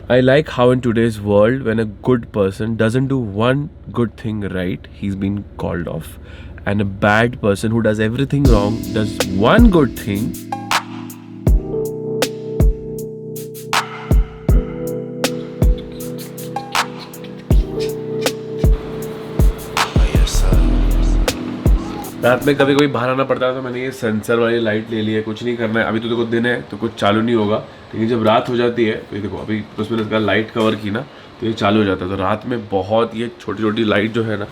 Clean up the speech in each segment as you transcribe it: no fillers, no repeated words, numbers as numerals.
I like how in today's world, when a good person doesn't do one good thing right, he's been called off. And a bad person who does everything wrong does one good thing. रात में कभी कभी बाहर आना पड़ता है तो मैंने ये सेंसर वाली लाइट ले ली है। कुछ नहीं करना है अभी, तो देखो दिन है तो कुछ चालू नहीं होगा, लेकिन जब रात हो जाती है तो ये देखो अभी तो मैंने इसका लाइट कवर की ना तो ये चालू हो जाता है। तो रात में बहुत ये छोटी छोटी लाइट जो है ना,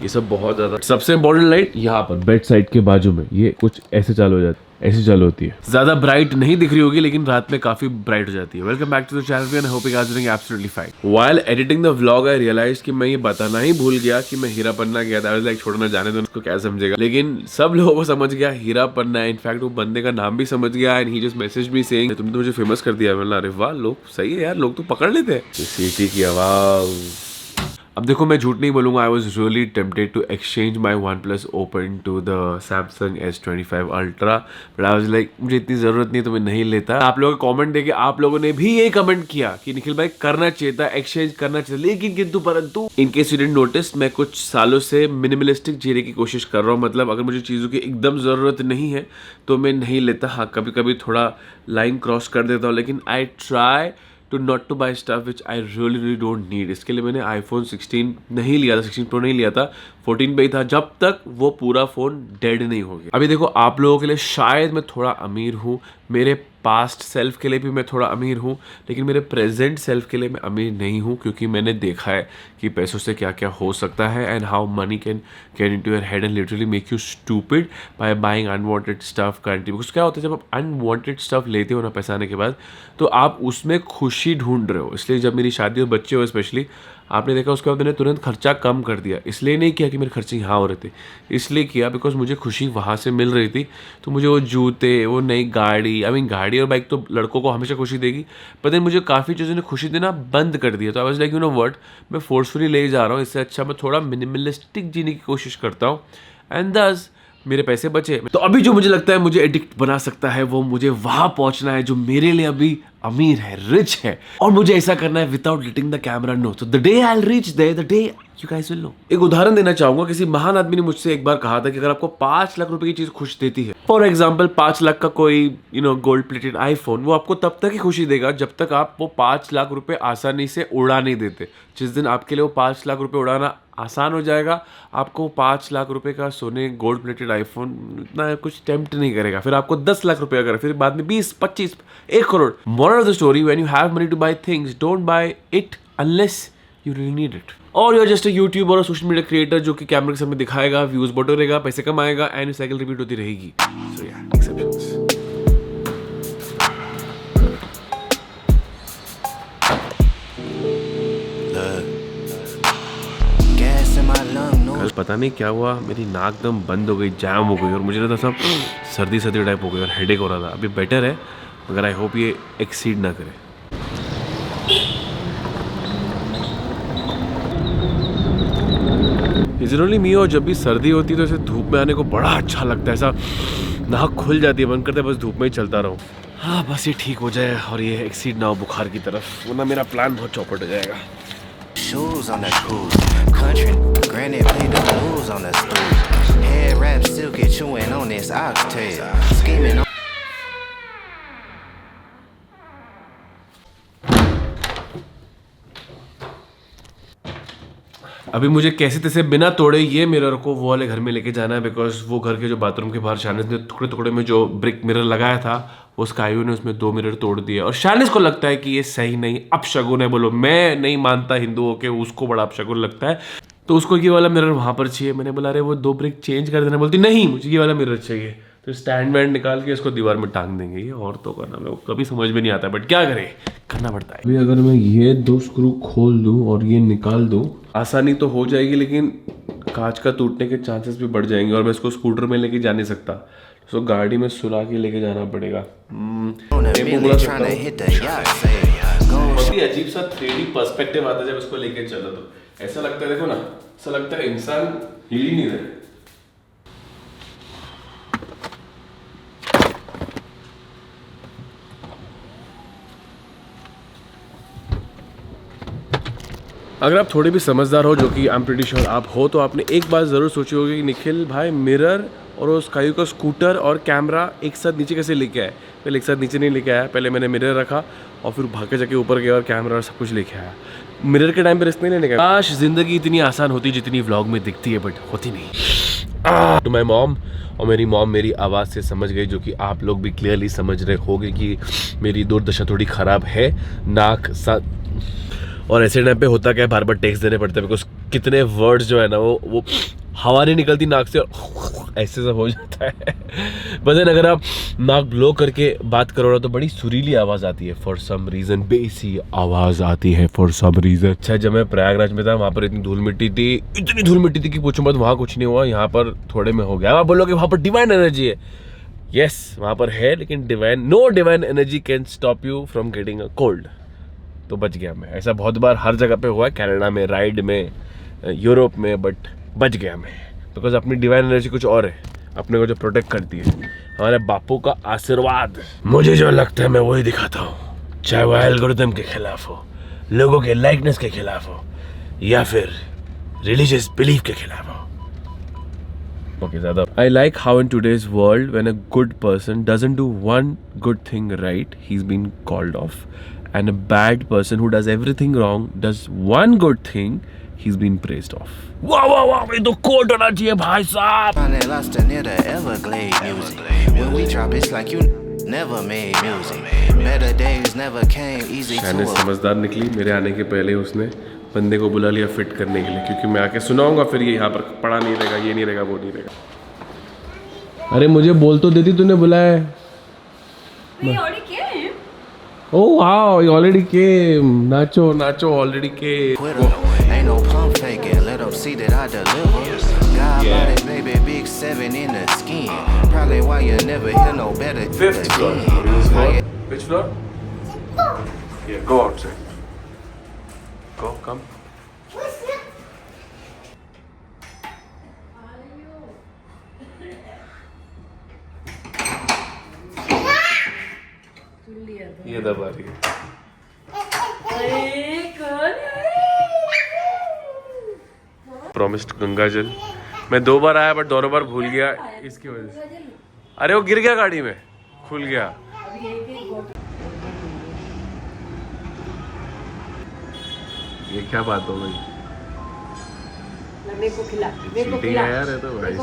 ये सब बहुत ज़्यादा। सबसे इंपॉर्टेंट लाइट यहाँ पर बेड साइड के बाजू में, ये कुछ ऐसे चालू हो जाती है, ऐसी चालू होती है। ज्यादा ब्राइट नहीं दिख रही होगी लेकिन रात में काफी ब्राइट हो जाती है। Welcome back to the channel and hope you guys are doing absolutely fine. While editing the vlog I realised कि मैं ये बताना ही भूल गया कि मैं हीरा पन्ना गया था। लाइक छोड़ना जाने दो, उसको क्या समझेगा, लेकिन सब लोगों को समझ गया हीरा पन्ना है। इनफैक्ट वो बंदे का नाम भी समझ गया and he just message me saying तुमने तो मुझे फेमस कर दिया। मैंने अरे वाह, लोग सही है यार, लोग तो पकड़ लेते हैं। सीटी की आवाज। अब देखो मैं झूठ नहीं बोलूंगा, I was really tempted to exchange my OnePlus Open to the Samsung S25 Ultra, but I was like मुझे इतनी ज़रूरत नहीं तो मैं नहीं लेता। आप लोगों का कमेंट देके आप लोगों ने भी ये कमेंट किया कि निखिल भाई करना चाहिए था, एक्सचेंज करना चाहिए, लेकिन किंतु परंतु इन केस यू डिडंट नोटिस मैं कुछ सालों से मिनिमलिस्टिक जीने की कोशिश कर रहा हूँ। मतलब अगर मुझे चीज़ों की एकदम ज़रूरत नहीं है तो मैं नहीं लेता। हाँ कभी कभी थोड़ा लाइन क्रॉस कर देता हूँ, लेकिन I try to not to buy stuff which I really don't need. इसके लिए मैंने iPhone 16 नहीं लिया था, 16 Pro नहीं लिया था, 14 पे ही था, जब तक वो पूरा फ़ोन डेड नहीं हो गया। अभी देखो आप लोगों के लिए शायद मैं थोड़ा अमीर हूँ, मेरे पास्ट सेल्फ के लिए भी मैं थोड़ा अमीर हूँ, लेकिन मेरे प्रेजेंट सेल्फ के लिए मैं अमीर नहीं हूँ, क्योंकि मैंने देखा है कि पैसों से क्या क्या हो सकता है and how many can get into your head and literally make you stupid by buying unwanted stuff currently. Because क्या होता है जब आप अनवांटेड स्टफ लेते हो ना पैसा आने के बाद, तो आप उसमें खुशी ढूंढ रहे हो। इसलिए जब मेरी शादी और बच्चे हो स्पेशली, आपने देखा उसके बाद मैंने तुरंत खर्चा कम कर दिया। इसलिए नहीं किया कि मेरे खर्चे यहाँ हो रहे थे, इसलिए किया बिकॉज मुझे खुशी वहाँ से मिल रही थी। तो मुझे वो जूते, वो नई गाड़ी, आई मीन गाड़ी और बाइक तो लड़कों को हमेशा खुशी देगी, पर देन मुझे काफ़ी चीज़ों ने खुशी देना बंद कर दिया। तो I was like you know what, मैं फोर्सफुली ले जा रहा हूँ, इससे अच्छा मैं थोड़ा मिनिमलिस्टिक जीने की कोशिश करता हूँ एंड दस मेरे पैसे बचे। तो अभी जो मुझे लगता है मुझे एडिक्ट बना सकता है, वो मुझे वहां पहुंचना है जो मेरे लिए अभी अमीर है, रिच है, और मुझे ऐसा करना है without letting the camera know. तो the day I will reach there, the day you guys will know. एक उदाहरण देना चाहूंगा। किसी महान आदमी ने मुझसे एक बार कहा था कि अगर आपको 5 लाख रुपए की चीज खुश देती है, फॉर एग्जाम्पल 5 लाख का कोई गोल्ड प्लेटेड आईफोन, वो आपको तब तक ही खुशी देगा जब तक आप वो 5 लाख रुपए आसानी से उड़ा नहीं देते। जिस दिन आपके लिए वो 5 लाख रुपए उड़ाना आसान हो जाएगा, आपको 5 लाख रुपए का सोने गोल्ड प्लेटेड आईफोन इतना कुछ टेम्प्ट नहीं करेगा। फिर आपको 10 लाख रुपए अगर, फिर बाद में 20, 25, 1 crore. Moral of the story, when you have money to buy things, don't buy it unless you really need it. और you are just a YouTuber और सोशल मीडिया क्रिएटर जो कि कैमरे के सामने दिखाएगा, व्यूज बटोरेगा, पैसे कमाएगा एंड साइकिल रिपीट होती रहेगी। सो या एक्सेप्शंस। कल पता नहीं क्या हुआ, मेरी नाक एकदम बंद हो गई, जैम हो गई, और मुझे ना सब सर्दी सर्दी टाइप हो गई और हेडेक हो रहा था। अभी बेटर है, मगर आई होप ये एक्सीड ना करे। जनरली मी, और जब भी सर्दी होती है तो ऐसे धूप में आने को बड़ा अच्छा लगता है, ऐसा नाक खुल जाती है, मन करता है बस धूप में ही चलता रहूं। हाँ बस ये ठीक हो जाए और ये एक्सीड ना हो बुखार की तरफ, वरना मेरा प्लान बहुत चौपट हो जाएगा। Shoes on the cruise, country, granny played the blues on the stool. Head wrap still get chewing on this oxtail, scheming on. अभी मुझे कैसे तैसे बिना तोड़े ये मिरर को वो वाले घर में लेके जाना है, बिकॉज वो घर के जो बाथरूम के बाहर शानिस ने टुकड़े टुकड़े में जो ब्रिक मिरर लगाया था, वो स्काईओ ने उसमें 2 मिरर तोड़ दिए और शानिस को लगता है कि ये सही नहीं, अपशगुन है। बोलो, मैं नहीं मानता हिंदुओं के, उसको बड़ा अपशगुन लगता है, तो उसको ये वाला मिरर वहां पर चाहिए। मैंने बोला अरे वो 2 ब्रिक चेंज कर देना, बोलती नहीं मुझे ये वाला मिरर चाहिए। तो स्टैंड वैंड निकाल के इसको दीवार में टांग देंगे। ये औरतों का नाम है, वो कभी समझ में नहीं आता, बट क्या करे, करना पड़ता है। अभी अगर मैं ये 2 स्क्रू खोल दूं और ये निकाल दूं, आसानी तो हो जाएगी, लेकिन कांच का टूटने के चांसेस भी बढ़ जाएंगे और मैं इसको स्कूटर में लेके जा नहीं सकता, तो गाड़ी में सुला के लेके जाना पड़ेगा। बहुत ही अजीब सा 3D पर्सपेक्टिव आता है जब इसको लेके चलो, तो ऐसा लगता है, देखो ना, ऐसा लगता है इंसान हिल ही नहीं रहे। अगर आप थोड़े भी समझदार हो, जो कि आई एम प्रीटी श्योर आप हो, तो आपने एक बात ज़रूर सोची होगी कि निखिल भाई मिरर और उस स्काई का स्कूटर और कैमरा एक साथ नीचे कैसे लेके आए। पहले एक साथ नीचे नहीं लेके आया, पहले मैंने मिरर रखा और फिर भाग के जाके ऊपर गया और कैमरा और सब कुछ लेके आया। मिरर के टाइम पर रिस्क नहीं लेने का। काश ज़िंदगी इतनी आसान होती जितनी व्लॉग में दिखती है, बट होती नहीं। टू माई मॉम, और मेरी मॉम मेरी आवाज़ से समझ गई, जो कि आप लोग भी क्लियरली समझ रहे होंगे कि मेरी दुर्दशा थोड़ी ख़राब है। नाक साथ, और ऐसे टाइम पे होता क्या है, बार बार टेक्स्ट देने पड़ते हैं, बिकॉज कितने वर्ड्स जो है ना वो हवा नहीं निकलती नाक से और ऐसे सब हो जाता है। बस अगर आप नाक ब्लो करके बात करो ना तो बड़ी सुरीली आवाज़ आती है फॉर सम रीज़न, बेसी आवाज़ आती है फॉर सम रीज़न। अच्छा, जब मैं प्रयागराज में था वहाँ पर इतनी धूल मिट्टी थी कि पूछो मत, वहाँ कुछ नहीं हुआ, यहाँ पर थोड़े में हो गया। आप बोलोगे वहाँ पर डिवाइन एनर्जी है, यस वहाँ पर है, लेकिन no divine energy can stop you from getting a cold. तो बच गया मैं। ऐसा बहुत बार हर जगह पे हुआ है, कनाडा में, राइड में, यूरोप में, बट बच गया मैं। बिकॉज अपनी डिवाइन एनर्जी कुछ और है, अपने को जो प्रोटेक्ट करती है, हमारे बापू का आशीर्वाद। मुझे जो लगता है मैं वही दिखाता हूँ, चाहे वो एल्गोरिथम के खिलाफ हो, लोगों के लाइकनेस के खिलाफ हो, या फिर रिलीजियस बिलीफ के खिलाफ हो। Okay, ज़्यादा। I like how in today's world when a good person doesn't do one good thing right, he's been called off, and a bad person who does everything wrong does one good thing, he's been praised off. वाह वाह वाह, ये तो coat होना चाहिए भाई साहब। शायद समझदार निकली, मेरे आने के पहले उसने बंदे को बुला लिया फिट करने के लिए, क्योंकि मैं आके सुनाऊंगा फिर ये यहाँ पर पड़ा नहीं रहेगा, ये नहीं रहेगा, वो नहीं रहेगा। अरे मुझे बोल तो देती, तूने बुलाया है। Oh wow, you already came. Nacho already came. Ain't no pump faking, let them see that I deliver. God bought it, baby, big 7 in the skin. Probably why you never hear no better. 5th floor. Which floor? Yeah, go outside. Go, come. ये दबा रही है। Promised Ganga जल, मैं 2 बार आया but दोनों बार भूल गया इसकी वजह से। अरे वो गिर गया गाड़ी में, खुल गया। ये क्या बात हो गई? चीटिंग है यार, ये तो भाई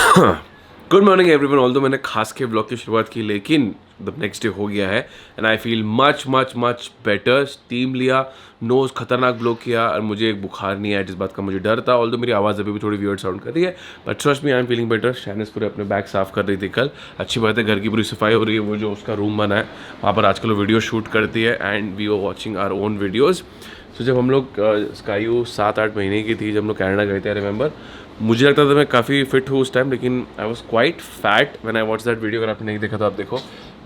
साहब। Good morning everyone. ऑल्दो मैंने खास के ब्लॉग की शुरुआत की, लेकिन द नेक्स्ट डे हो गया है and I feel much much much better. Steam लिया, नोज़ खतरनाक ब्लॉक किया और मुझे एक बुखार नहीं आया, जिस बात का मुझे डर था। ऑल्दो मेरी आवाज़ अभी भी थोड़ी वियर्ड साउंड कर रही है, but trust me I am feeling better. शैनस पूरे अपने बैग साफ़ कर रही थी कल, अच्छी बात है, घर की पूरी सफाई हो रही है। वो जो उसका रूम बना है वहाँ पर आजकल वो वीडियो शूट करती है and we are watching our own videos. तो जब हम लोग स्काई 7-8 महीने की थी, जब हम लोग कनाडा गए थे, आई रिमेंबर, मुझे लगता था मैं काफ़ी फिट हूँ उस टाइम, लेकिन I was quite fat when I watch that video. अगर आपने नहीं देखा तो आप देखो।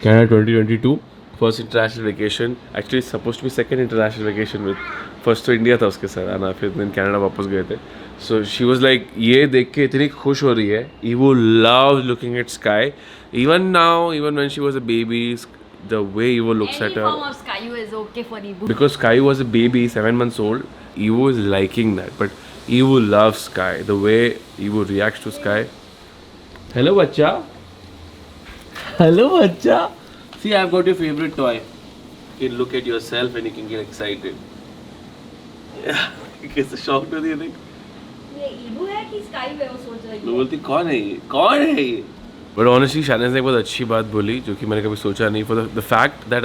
Canada 2022 first international vacation, actually suppose to be second international vacation with, first तो इंडिया था उसके साथ आना, फिर दिन कनाडा वापस गए थे। सो शी वॉज लाइक, ये देख के इतनी खुश हो रही है, evo loves looking at sky, even now, even when she was a baby, the way Evo looks at her. Any form of Skyu is okay for Evo. Because Skyu was a baby, 7 months old, Evo is liking that. But Evo loves Sky. The way Evo reacts to Sky. Hello, bacha. Hello, bacha. See, I've got your favorite toy. You can look at yourself and you can get excited. Yeah. कैसे shocked होती है देख? ये Evo है कि Skyu है, वो सोच रही है। बोलती कौन है ये? कौन है ये? बट ऑनेस्टली शायद ने एक बहुत अच्छी बात बोली, जो कि मैंने कभी सोचा नहीं। For the fact that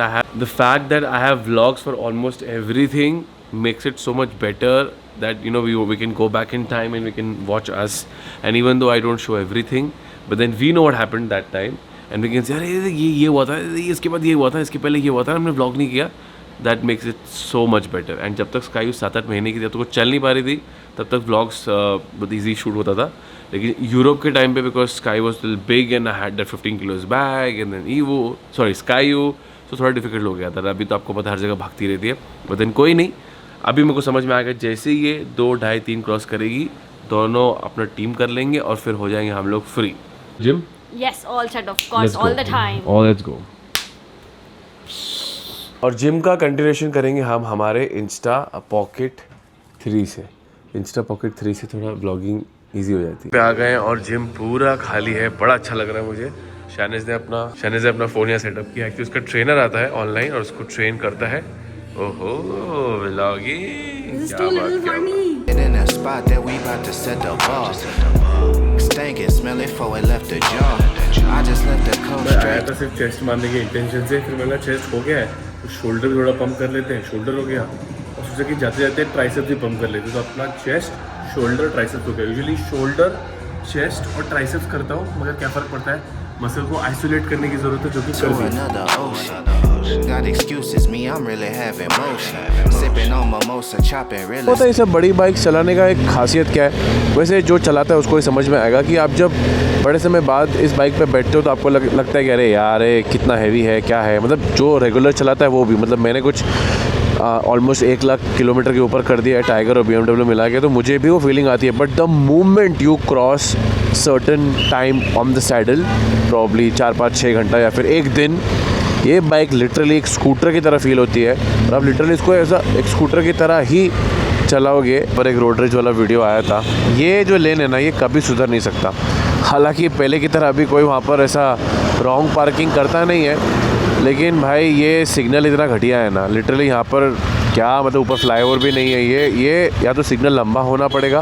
I have vlogs for almost everything makes it so much better that you know we can go back in time and we can watch us, and even though I don't show everything, but then we know what happened that time and we can say अरे ये हुआ था, इसके बाद ये हुआ था, इसके पहले ये हुआ था, हमने व्लॉग नहीं किया। That makes it so much better. And जब तक स्काई 7-8 महीने की, जब तक वो चल नहीं पा रही थी, तब तक व्लॉग्स बहुत ईजी शूट होता था। लेकिन यूरोप के टाइम पे, because Sky was still big and I had that 15 kilos bag and then Sky, तो थोड़ा डिफिकल्ट हो गया था। अभी तो आपको पता हर जगह भागती रहती है, बट देन कोई नहीं, अभी मेरे को समझ में आ गया, जैसे ही ये 2, 2.5, 3 क्रॉस करेगी, दोनों अपना टीम कर लेंगे और फिर हो जाएंगे हम लोग free. Gym? Yes, all set of course, all the time. All let's go. और जिम का कंटिन्यूशन करेंगे हम हमारे इंस्टा पॉकेट 3 से। इंस्टा पॉकेट 3 से थोड़ा ब्लॉगिंग ईजी हो जाती है। पे आ गए हैं और जिम पूरा खाली है, बड़ा अच्छा लग रहा है मुझे। शानिज़ ने अपना फ़ोन यहाँ सेटअप किया। एक्चुअली उसका ट्रेनर आता है ऑनलाइन और उसको ट्रेन करता है। ओहो व्लॉगिंग, क्या बात क्या मैं आया था सिर्फ चेस्ट मारने के इंटेंशन से, फिर मैंने चेस्ट हो गया है तो शोल्डर थोड़ा पंप कर लेते हैं। शोल्डर हो गया और सोचा कि जाते जाते ट्राइसेप्स भी पंप कर लेते हैं। तो अपना चेस्ट शोल्डर ट्राइसेप्स हो गया। यूजुअली शोल्डर चेस्ट और ट्राइसेप्स करता हूँ, मगर क्या फ़र्क पड़ता है, मसल को आइसोलेट करने की ज़रूरत है, जो कि कर होता है। ये सब बड़ी बाइक चलाने का एक खासियत क्या है, वैसे जो चलाता है उसको ही समझ में आएगा कि आप जब बड़े समय बाद इस बाइक पे बैठते हो तो आपको लगता है कि अरे यार कितना हैवी है, क्या है। मतलब जो रेगुलर चलाता है वो भी, मतलब मैंने कुछ ऑलमोस्ट 1 लाख किलोमीटर के ऊपर कर दिया है टाइगर और BMW मिला के, तो मुझे भी वो फीलिंग आती है। But the moment you cross certain time on the saddle, probably 4-5-6 घंटा या फिर एक दिन, ये बाइक लिटरली एक स्कूटर की तरह फील होती है। और आप लिटरली इसको ऐसा एक स्कूटर की तरह ही चलाओगे। पर एक रोड रेज वाला वीडियो आया था, ये जो लेन है ना, ये कभी सुधर नहीं सकता। हालांकि पहले की तरह अभी कोई वहाँ पर ऐसा रॉन्ग पार्किंग करता नहीं है, लेकिन भाई ये सिग्नल इतना घटिया है ना, लिटरली यहाँ पर क्या मतलब, ऊपर फ्लाईओवर भी नहीं है। ये या तो सिग्नल लंबा होना पड़ेगा,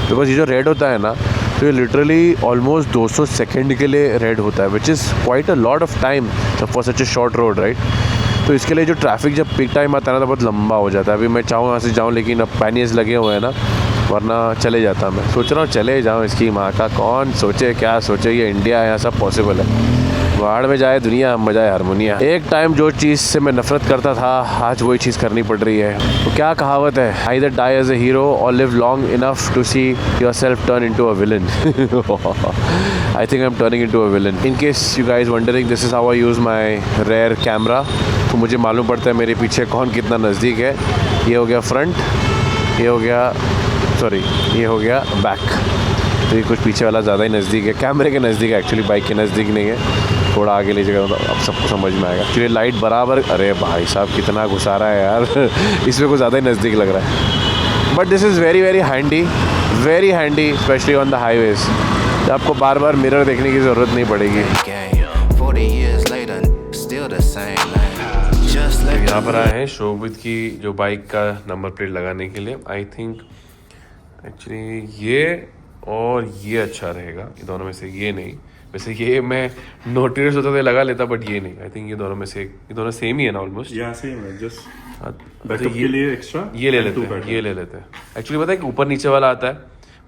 बिकॉज ये जो रेड होता है ना, तो ये लिटरली ऑलमोस्ट 200 सेकेंड के लिए रेड होता है, which is quite a lot of time for such A short road, right. तो इसके लिए जो ट्रैफिक जब पीक टाइम आता है ना, तो बहुत लंबा हो जाता है। अभी मैं चाहूँ यहाँ से जाऊँ, लेकिन अब पैनियर्स लगे हुए हैं ना, वरना चले जाता। मैं सोच रहा हूँ चले जाऊँ, इसकी माँ का कौन सोचे क्या सोचे, ये इंडिया है, यहाँ सब पॉसिबल है। बाहर में जाए दुनिया, मजा है हारमोनिया। एक टाइम जो चीज़ से मैं नफरत करता था, आज वही चीज़ करनी पड़ रही है। तो क्या कहावत है, either die as a hero और live long enough to see yourself turn into a villain. I think I am turning into a villain. In case you guys wondering, this is how I use my rare camera. तो मुझे मालूम पड़ता है मेरे पीछे कौन कितना नज़दीक है। ये हो गया फ्रंट, ये हो गया ये हो गया बैक। तो ये कुछ पीछे वाला ज़्यादा ही नज़दीक है, कैमरे के नज़दीक है, एक्चुअली बाइक के नज़दीक नहीं है। थोड़ा आगे ले जाएगा तो अब सबको समझ में आएगा। एक्चुअली लाइट बराबर, अरे भाई साहब कितना घुसा रहा है यार इसमें कुछ ज़्यादा ही नज़दीक लग रहा है। But this is very handy specially on the highways. आपको बार बार मिरर देखने की ज़रूरत नहीं पड़ेगी। यहाँ पर आए हैं शोभित की जो बाइक का नंबर प्लेट लगाने के लिए। आई थिंक एक्चुअली ये और ये अच्छा रहेगा, ये दोनों में से ये नहीं। वैसे ये मैं नोटिस होता तो लगा लेता, बट ये नहीं। आई थिंक ये दोनों में से, ये दोनों सेम ही है ना ऑलमोस्ट। या सेम है, जस्ट बैकअप के लिए एक्स्ट्रा ये ले लेते हैं। एक्चुअली पता है कि ऊपर नीचे वाला आता है,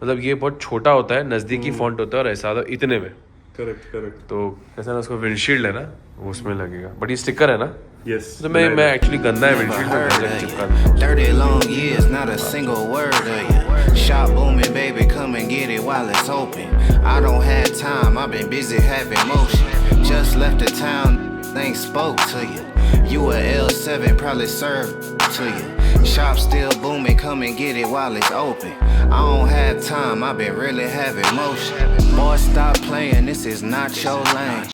मतलब ये बहुत छोटा होता है, नज़दीकी फॉन्ट होता है और ऐसा आता इतने में। करेक्ट। तो ऐसा ना, उसको विंडशील्ड है ना, वो उसमें लगेगा। बट ये स्टिकर है ना, Yes. तो मैं एक्चुअली गंदा है विंडशील्ड चिपका। 30 long years, not a single word of you. Shop booming, baby, come and get it while it's open. I don't have time, I've been busy having motion. Just left the town, ain't spoke to you. You a L7, probably served to you. Shop still booming, come and get it while it's open. I don't have time, I've been really having motion. Boy, stop playing, this is not your lane.